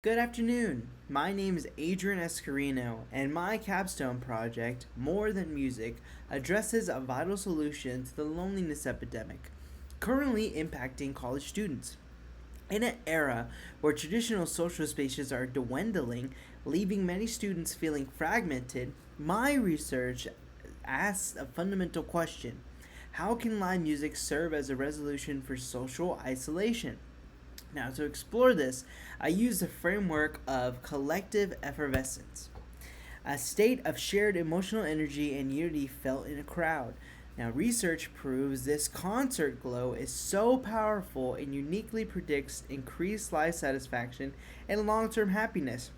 Good afternoon. My name is Adrian Escarino, and my capstone project, More Than Music, addresses a vital solution to the loneliness epidemic, currently impacting college students. In an era where traditional social spaces are dwindling, leaving many students feeling fragmented, my research asks a fundamental question: how can live music serve as a resolution for social isolation? Now, to explore this, I use the framework of collective effervescence, a state of shared emotional energy and unity felt in a crowd. Now, research proves this concert glow is so powerful and uniquely predicts increased life satisfaction and long term happiness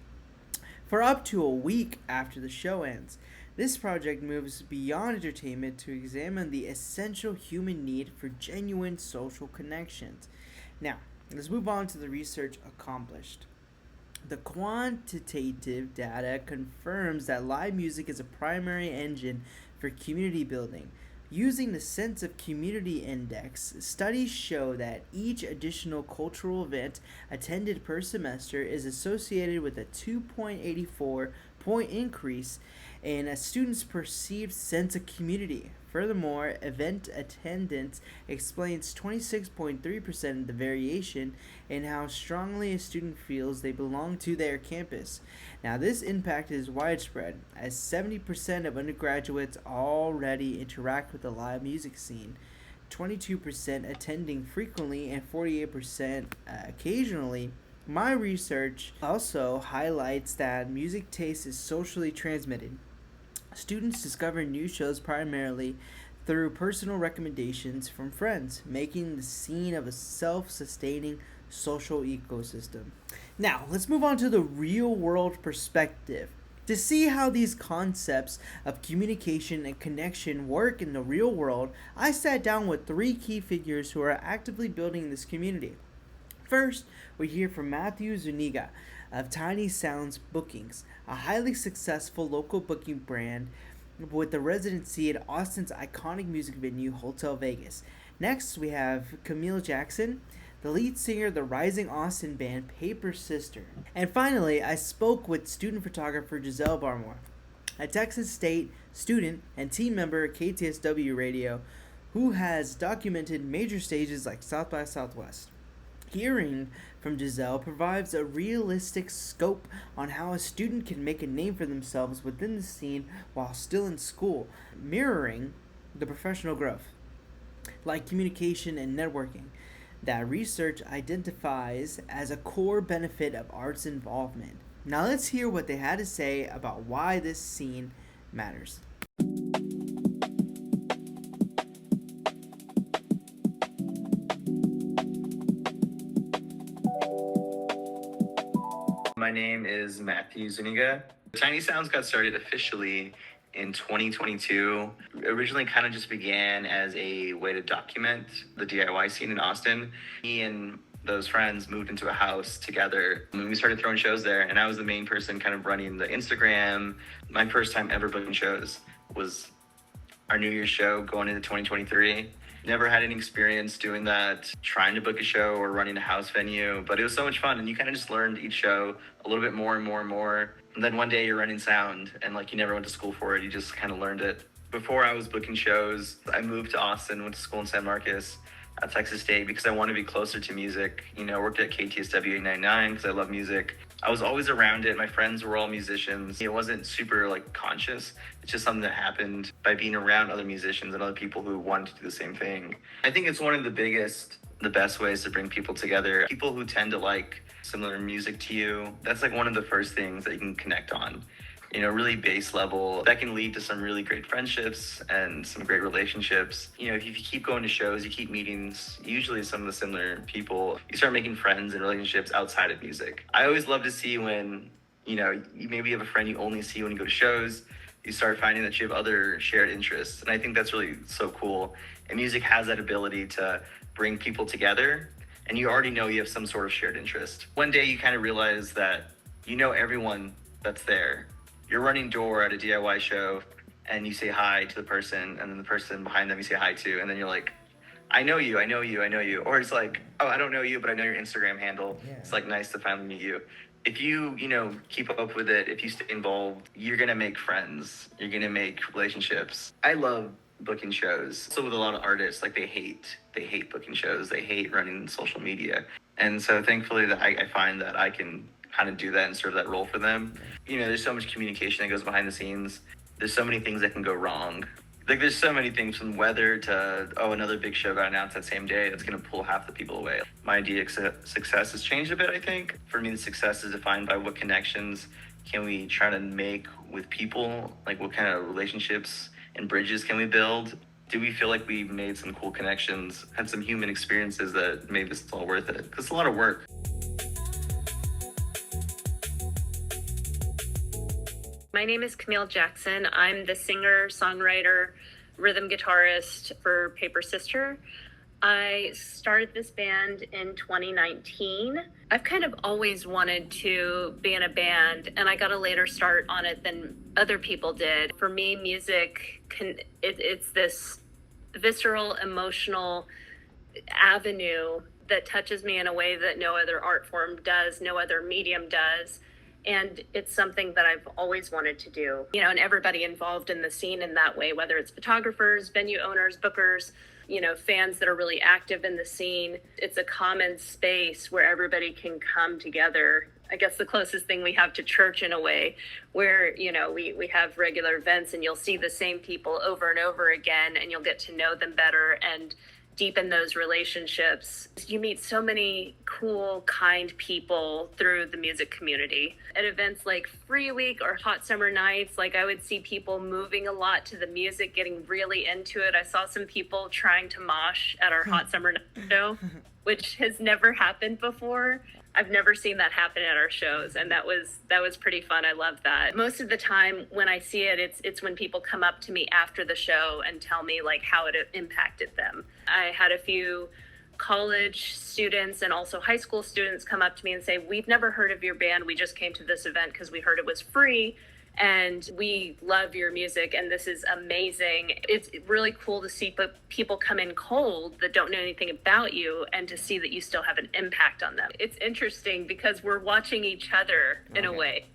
for up to a week after the show ends. This project moves beyond entertainment to examine the essential human need for genuine social connections. Now, let's move on to the research accomplished. The quantitative data confirms that live music is a primary engine for community building. Using the sense of community index, studies show that each additional cultural event attended per semester is associated with a 2.84 point increase in a student's perceived sense of community. Furthermore, event attendance explains 26.3% of the variation in how strongly a student feels they belong to their campus. Now, this impact is widespread, as 70% of undergraduates already interact with the live music scene, 22% attending frequently, and 48% occasionally. My research also highlights that music taste is socially transmitted. Students discover new shows primarily through personal recommendations from friends, making the scene of a self sustaining social ecosystem. Now, let's move on to the real world perspective. To see how these concepts of communication and connection work in the real world, I sat down with three key figures who are actively building this community. First, we hear from Matthew Zuniga of Tiny Sounds Bookings, a highly successful local booking brand with a residency at Austin's iconic music venue, Hotel Vegas. Next, we have Camille Jackson, the lead singer of the rising Austin band Paper Sister. And finally, I spoke with student photographer Giselle Barmore, a Texas State student and team member at KTSW Radio, who has documented major stages like South by Southwest. Hearing from Giselle provides a realistic scope on how a student can make a name for themselves within the scene while still in school, mirroring the professional growth, like communication and networking, that research identifies as a core benefit of arts involvement. Now let's hear what they had to say about why this scene matters. My name is Matthew Zuniga. Tiny Sounds got started officially in 2022. It originally kind of just began as a way to document the DIY scene in Austin. Me and those friends moved into a house together and we started throwing shows there, and I was the main person kind of running the Instagram. My first time ever booking shows was our New Year's show going into 2023. Never had any experience doing that, trying to book a show or running a house venue, but it was so much fun. And you kind of just learned each show a little bit more and more and more. And then one day you're running sound and like you never went to school for it. You just kind of learned it. Before I was booking shows, I moved to Austin, went to school in San Marcos at Texas State because I wanted to be closer to music. You know, worked at KTSW 899 because I love music. I was always around it. My friends were all musicians. It wasn't super like conscious. It's just something that happened by being around other musicians and other people who wanted to do the same thing. I think it's one of the best ways to bring people together. People who tend to like similar music to you. That's like one of the first things that you can connect on. You know, really base level. That can lead to some really great friendships and some great relationships. You know, if you keep going to shows, you keep meeting usually some of the similar people, you start making friends and relationships outside of music. I always love to see when, you know, you maybe have a friend you only see when you go to shows, you start finding that you have other shared interests. And I think that's really so cool. And music has that ability to bring people together, and you already know you have some sort of shared interest. One day you kind of realize that you know everyone that's there. You're running door at a DIY show and you say hi to the person, and then the person behind them you say hi to, and then you're like, I know you, I know you, I know you. Or it's like, oh, I don't know you, but I know your Instagram handle. Yeah. It's like nice to finally meet you. if you, keep up with it, if you stay involved, you're going to make friends. You're going to make relationships. I love booking shows. So with a lot of artists, like they hate booking shows. They hate running social media. And so thankfully that I find that I can kind of do that and serve that role for them. There's so much communication that goes behind the scenes. There's so many things that can go wrong. Like there's so many things from weather to another big show got announced that same day that's going to pull half the people away. My idea of success has changed a bit. I think for me the success is defined by what connections can we try to make with people, like what kind of relationships and bridges can we build. Do we feel like we've made some cool connections, had some human experiences that made this all worth it? Because it's a lot of work. My name is Camille Jackson. I'm the singer, songwriter, rhythm guitarist for Paper Sister. I started this band in 2019. I've kind of always wanted to be in a band, and I got a later start on it than other people did. For me, music, it's this visceral, emotional avenue that touches me in a way that no other art form does, no other medium does. And it's something that I've always wanted to do, and everybody involved in the scene in that way, whether it's photographers, venue owners, bookers, fans that are really active in the scene. It's a common space where everybody can come together. I guess the closest thing we have to church in a way, where, we have regular events and you'll see the same people over and over again, and you'll get to know them better and deepen those relationships. You meet so many cool, kind people through the music community. At events like Free Week or Hot Summer Nights, I would see people moving a lot to the music, getting really into it. I saw some people trying to mosh at our Hot Summer Night show, which has never happened before. I've never seen that happen at our shows, and that was pretty fun. I love that. Most of the time when I see it, it's when people come up to me after the show and tell me how it impacted them. I had a few college students and also high school students come up to me and say, "We've never heard of your band. We just came to this event because we heard it was free. And we love your music, and this is amazing." It's really cool to see people come in cold that don't know anything about you, and to see that you still have an impact on them. It's interesting because we're watching each other in a way,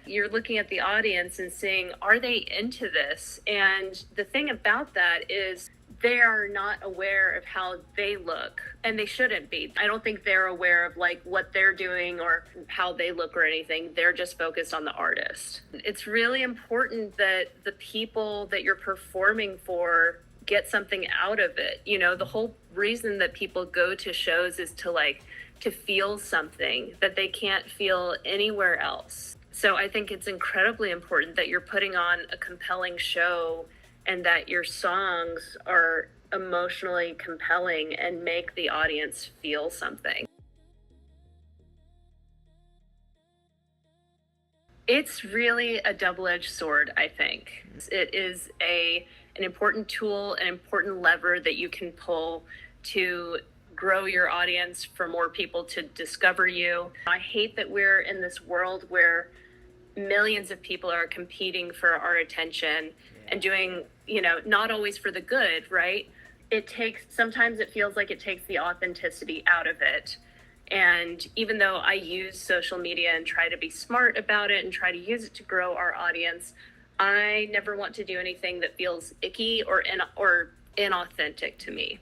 You're looking at the audience and seeing, are they into this? And the thing about that is they are not aware of how they look, and they shouldn't be. I don't think they're aware of what they're doing or how they look or anything. They're just focused on the artist. It's really important that the people that you're performing for get something out of it. The whole reason that people go to shows is to feel something that they can't feel anywhere else. So I think it's incredibly important that you're putting on a compelling show, and that your songs are emotionally compelling and make the audience feel something. It's really a double-edged sword, I think. It is an important tool, an important lever that you can pull to grow your audience, for more people to discover you. I hate that we're in this world where millions of people are competing for our attention and doing, not always for the good, right? Sometimes it feels like it takes the authenticity out of it. And even though I use social media and try to be smart about it and try to use it to grow our audience, I never want to do anything that feels icky or inauthentic to me.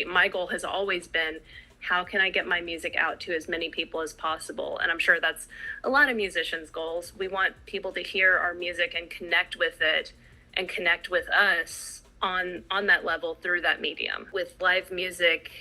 My goal has always been, how can I get my music out to as many people as possible? And I'm sure that's a lot of musicians' goals. We want people to hear our music and connect with it and connect with us on that level through that medium. With live music,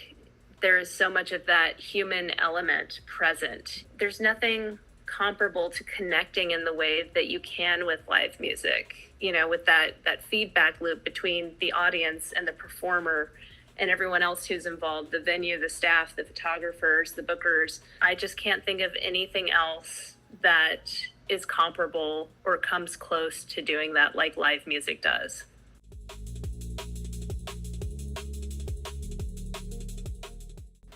there is so much of that human element present. There's nothing comparable to connecting in the way that you can with live music, with that feedback loop between the audience and the performer and everyone else who's involved, the venue, the staff, the photographers, the bookers. I just can't think of anything else that is comparable or comes close to doing that like live music does.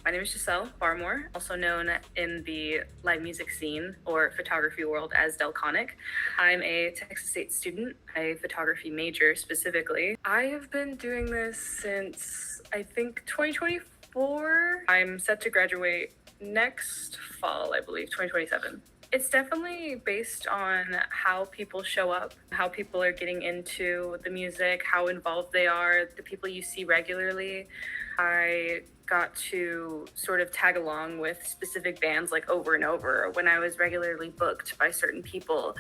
My name is Giselle Barmore, also known in the live music scene or photography world as Delconic. I'm a Texas State student, a photography major specifically. I have been doing this since, I think, 2024. I'm set to graduate next fall, I believe, 2027. It's definitely based on how people show up, how people are getting into the music, how involved they are, the people you see regularly. I got to sort of tag along with specific bands like over and over when I was regularly booked by certain people.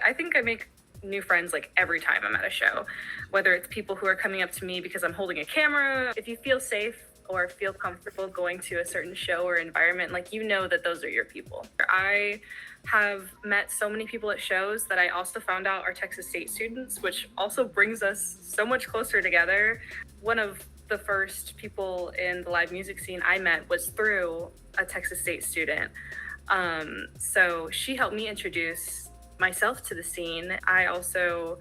I think I make new friends like every time I'm at a show, whether it's people who are coming up to me because I'm holding a camera. If you feel safe or feel comfortable going to a certain show or environment, like, you know that those are your people. I have met so many people at shows that I also found out are Texas State students, which also brings us so much closer together. One of the first people in the live music scene I met was through a Texas State student. So she helped me introduce myself to the scene. I also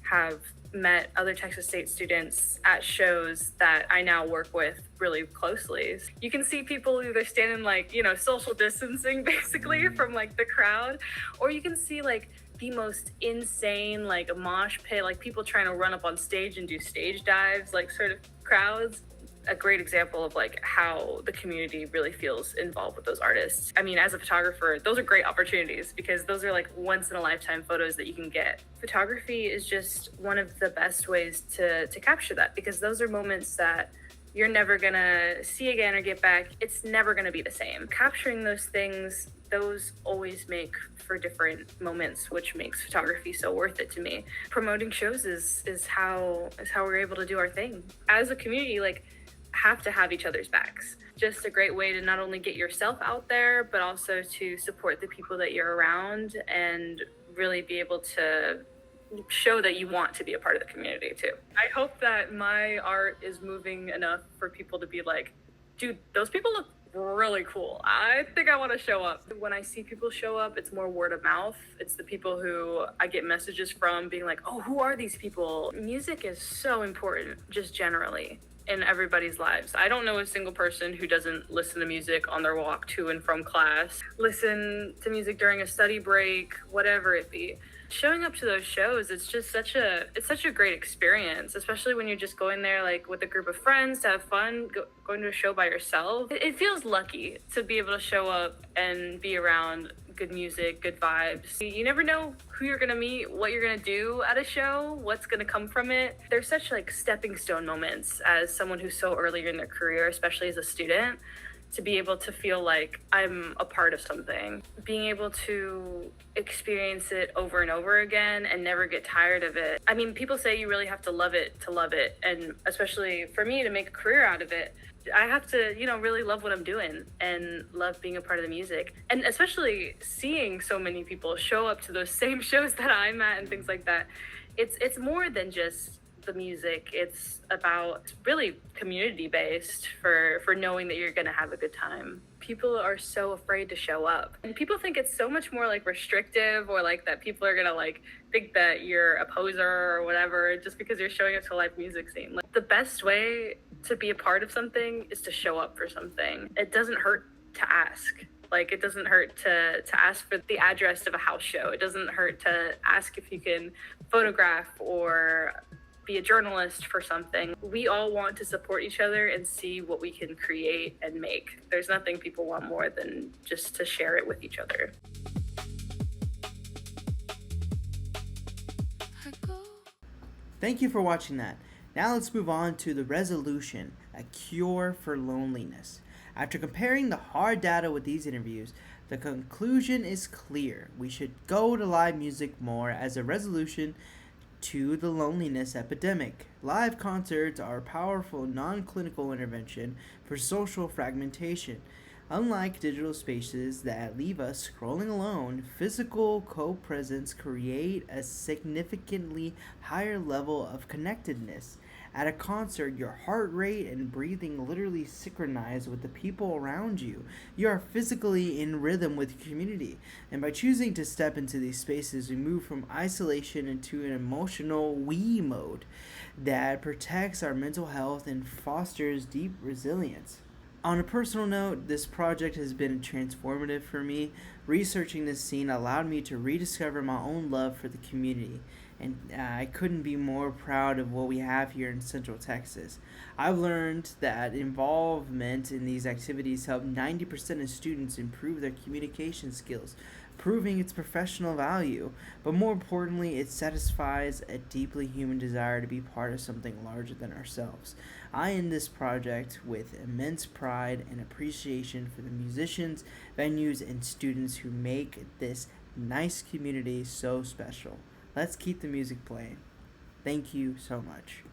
have met other Texas State students at shows that I now work with really closely. You can see people either standing like, social distancing basically from like the crowd, or you can see like the most insane like mosh pit, like people trying to run up on stage and do stage dives, like sort of crowds. A great example of like how the community really feels involved with those artists. I mean, as a photographer, those are great opportunities because those are like once in a lifetime photos that you can get. Photography is just one of the best ways to capture that, because those are moments that you're never gonna see again or get back. It's never gonna be the same. Capturing those things, those always make for different moments, which makes photography so worth it to me. Promoting shows is how we're able to do our thing. As a community, like, have to have each other's backs. Just a great way to not only get yourself out there, but also to support the people that you're around and really be able to show that you want to be a part of the community too. I hope that my art is moving enough for people to be like, dude, those people look really cool. I think I want to show up. When I see people show up, it's more word of mouth. It's the people who I get messages from being like, oh, who are these people? Music is so important, just generally, in everybody's lives. I don't know a single person who doesn't listen to music on their walk to and from class, listen to music during a study break, whatever it be. Showing up to those shows, it's just such a great experience, especially when you're just going there like with a group of friends to have fun. Going to a show by yourself, it feels lucky to be able to show up and be around good music, good vibes. You never know who you're gonna meet, what you're gonna do at a show, what's gonna come from it. They're such like stepping stone moments as someone who's so early in their career, especially as a student, to be able to feel like I'm a part of something. Being able to experience it over and over again and never get tired of it. I mean, people say you really have to love it, and especially for me to make a career out of it, I have to, really love what I'm doing and love being a part of the music. And especially seeing so many people show up to those same shows that I'm at and things like that. It's more than just the music. It's about really community based for knowing that you're going to have a good time. People are so afraid to show up, and people think it's so much more like restrictive, or like that people are going to like think that you're a poser or whatever just because you're showing up to a live music scene. Like, the best way to be a part of something is to show up for something. It doesn't hurt to ask. Like, it doesn't hurt to ask for the address of a house show. It doesn't hurt to ask if you can photograph or be a journalist for something. We all want to support each other and see what we can create and make. There's nothing people want more than just to share it with each other. Thank you for watching that. Now let's move on to the resolution, a cure for loneliness. After comparing the hard data with these interviews, the conclusion is clear. We should go to live music more as a resolution to the loneliness epidemic. Live concerts are a powerful non-clinical intervention for social fragmentation. Unlike digital spaces that leave us scrolling alone, physical co-presence create a significantly higher level of connectedness. At a concert, your heart rate and breathing literally synchronize with the people around you. You are physically in rhythm with your community. And by choosing to step into these spaces, we move from isolation into an emotional we mode that protects our mental health and fosters deep resilience. On a personal note, this project has been transformative for me. Researching this scene allowed me to rediscover my own love for the community, and I couldn't be more proud of what we have here in Central Texas. I've learned that involvement in these activities help 90% of students improve their communication skills, proving its professional value, but more importantly, it satisfies a deeply human desire to be part of something larger than ourselves. I end this project with immense pride and appreciation for the musicians, venues, and students who make this nice community so special. Let's keep the music playing. Thank you so much.